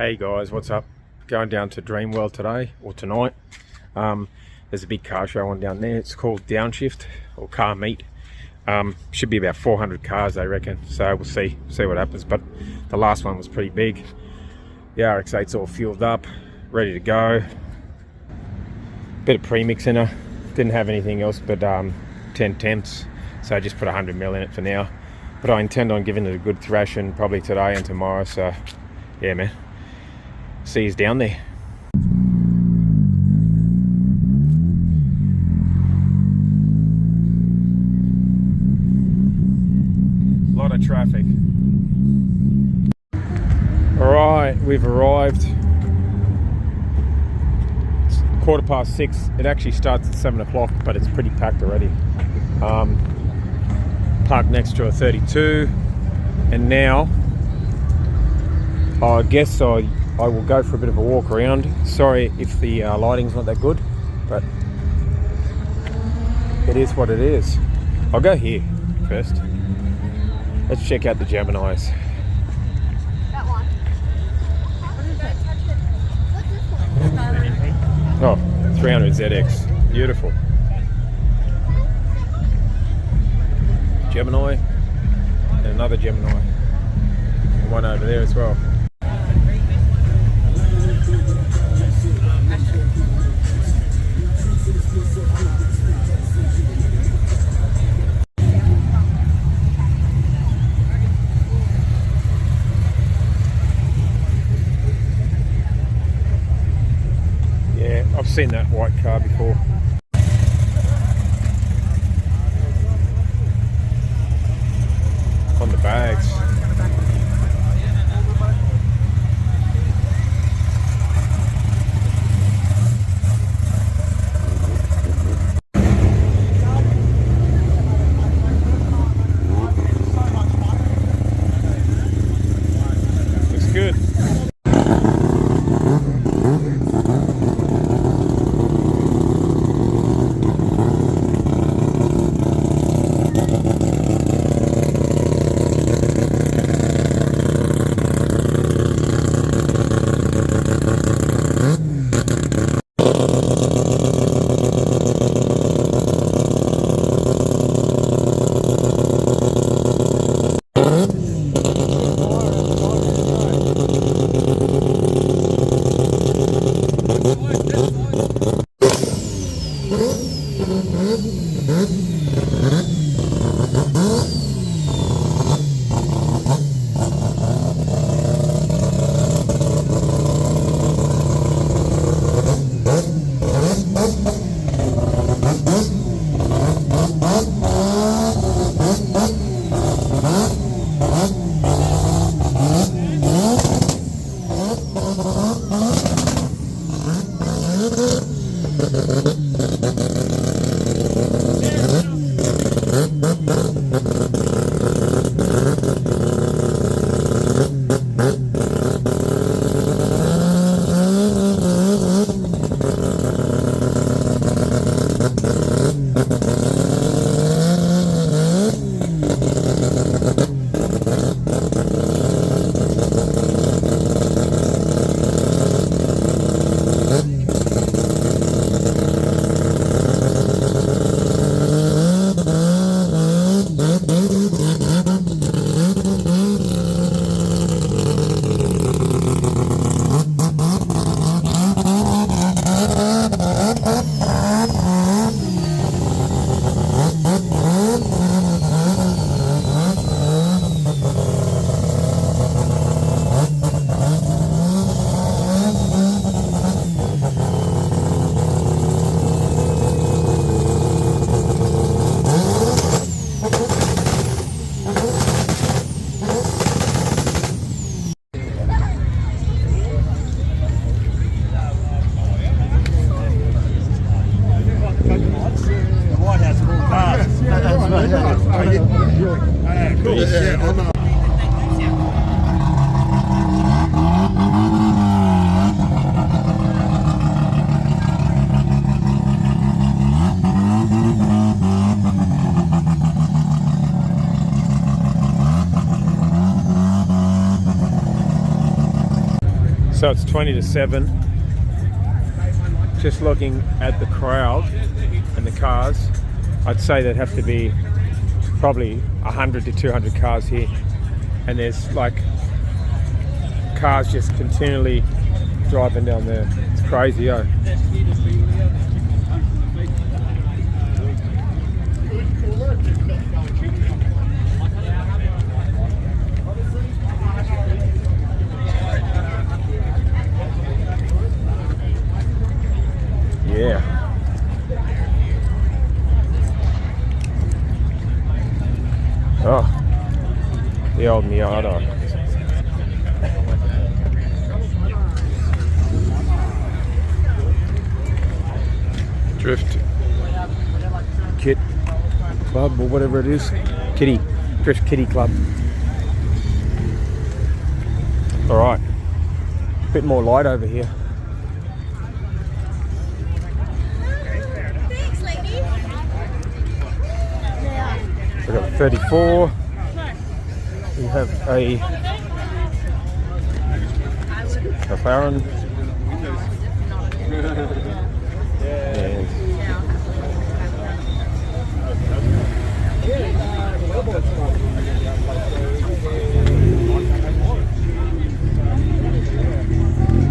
Hey guys, what's up? Going down to Dreamworld today, or tonight. There's a big car show on down there. It's called Downshift, or Car Meet. Should be about 400 cars, they reckon. So we'll see what happens. But the last one was pretty big. The RX-8's all fueled up, ready to go. Bit of premix in her. Didn't have anything else but 10 temps. So I just put 100ml in it for now. But I intend on giving it a good thrashing probably today and tomorrow. So yeah, man. See you down there. A lot of traffic. Alright, we've arrived. It's 6:15. It actually starts at 7 o'clock, but it's pretty packed already. Parked next to a 32, and now I guess I will go for a bit of a walk around. Sorry if the lighting's not that good, but it is what it is. I'll go here first. Let's check out the Geminis. That one. What is it? What's this one? Oh, 300 ZX. Beautiful. Gemini. And another Gemini. And one over there as well. Yeah, I've seen that white car before. On the bags. Looks good. So it's 20 to 7. Just looking at the crowd and the cars, I'd say there'd have to be probably 100 to 200 cars here. And there's like cars just continually driving down there. It's crazy, oh. Yeah. Oh, the old Miata. Drift Kit Club or whatever it is. Drift Kitty Club. Alright. Bit more light over here. Thanks, lady. We've got 34. We have a McLaren. And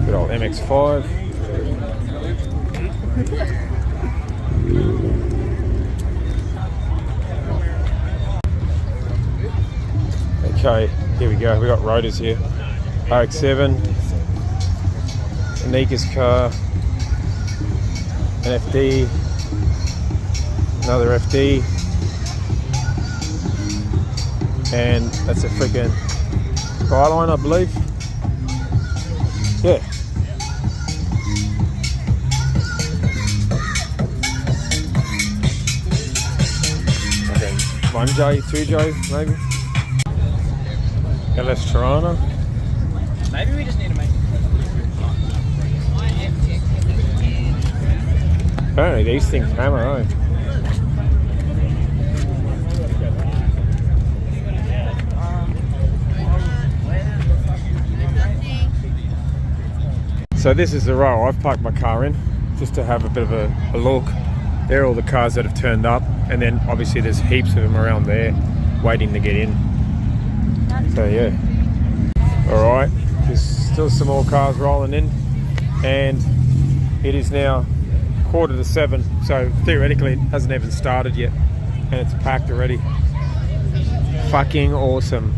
good old MX-5. Okay, here we go. We got rotors here. RX-7, Anika's car, an FD, another FD, and that's a freaking Skyline, I believe. Yeah. Okay, 1J, 2J, maybe. LS Toronto. Maybe we just need to make Apparently these things hammer, eh? So this is the row I've parked my car in, just to have a bit of a look. There are all the cars that have turned up, and then obviously there's heaps of them around there waiting to get in. So yeah. Alright, there's still some more cars rolling in, and it is now 6:45, so theoretically it hasn't even started yet, and it's packed already. Fucking awesome.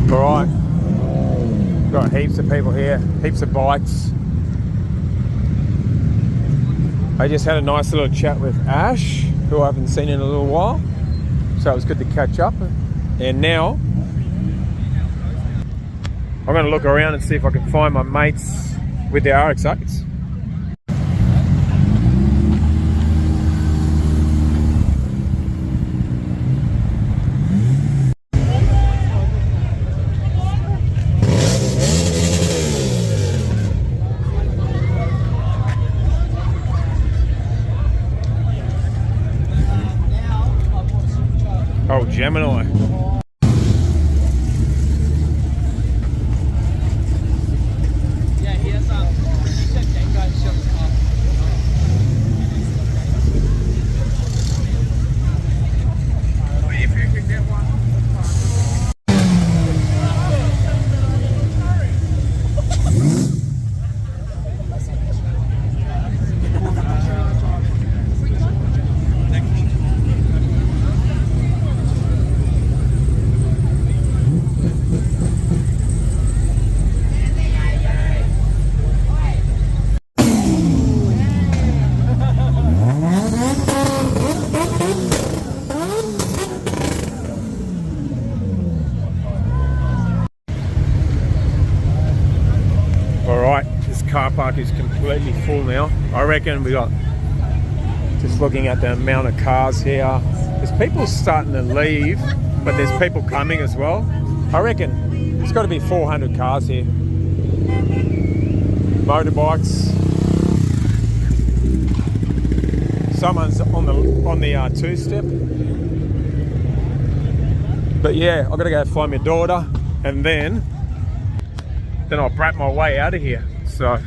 Alright, got heaps of people here, heaps of bikes. I just had a nice little chat with Ash, who I haven't seen in a little while, so it was good to catch up. And now I'm going to look around and see if I can find my mates with their RX-8s. Oh, Gemini. Yeah, he has he said game guys shut the car. If you can get one. Car park is completely full now. I reckon we got, just looking at the amount of cars here, there's people starting to leave, but there's people coming as well. I reckon there's got to be 400 cars here. motorbikes. Someone's on the two-step. But yeah, I've got to go find my daughter, and then I'll brat my way out of here. So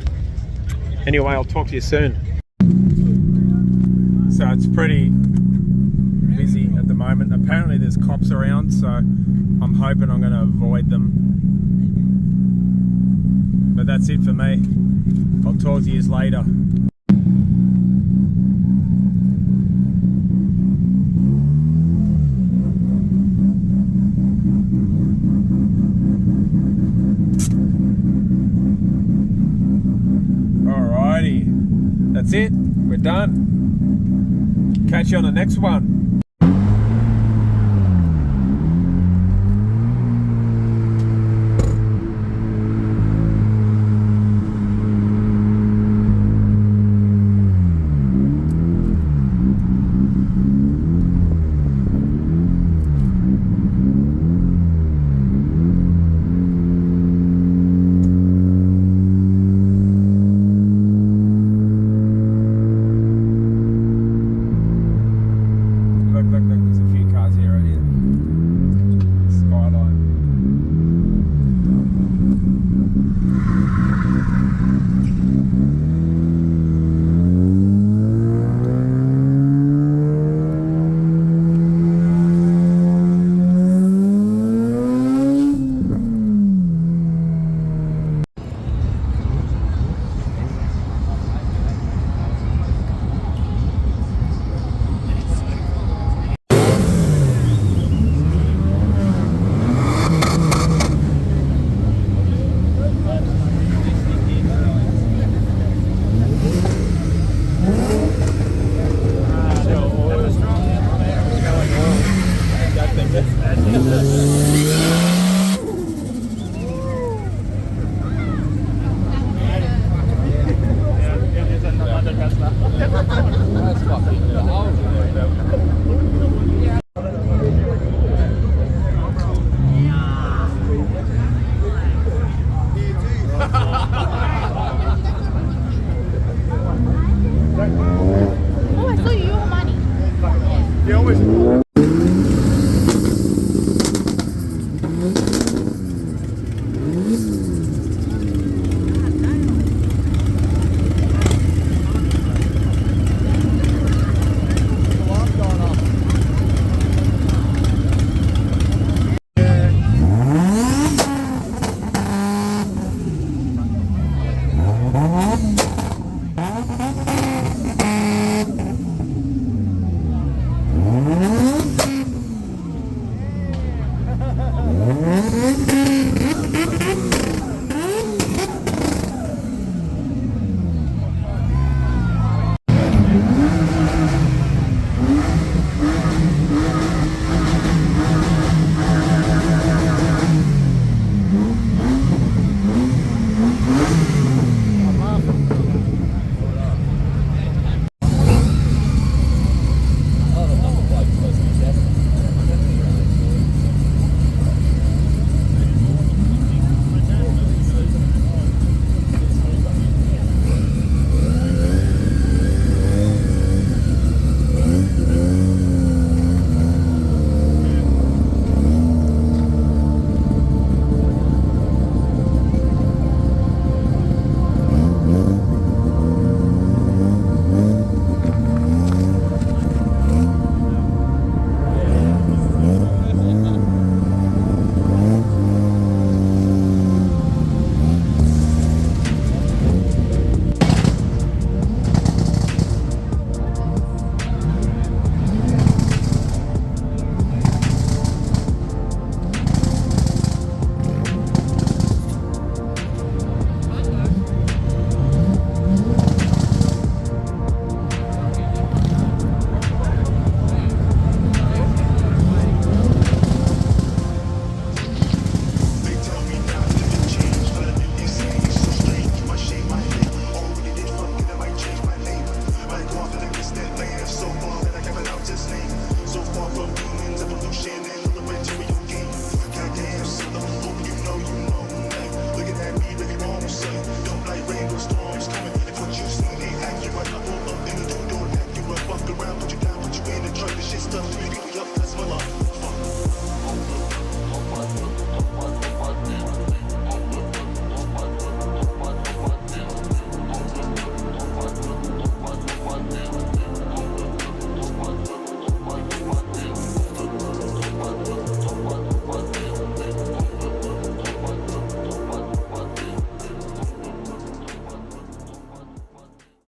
anyway, I'll talk to you soon. So it's pretty busy at the moment. Apparently there's cops around, so I'm hoping I'm going to avoid them. But that's it for me. I'll talk to you later. Alrighty, that's it. We're done. Catch you on the next one.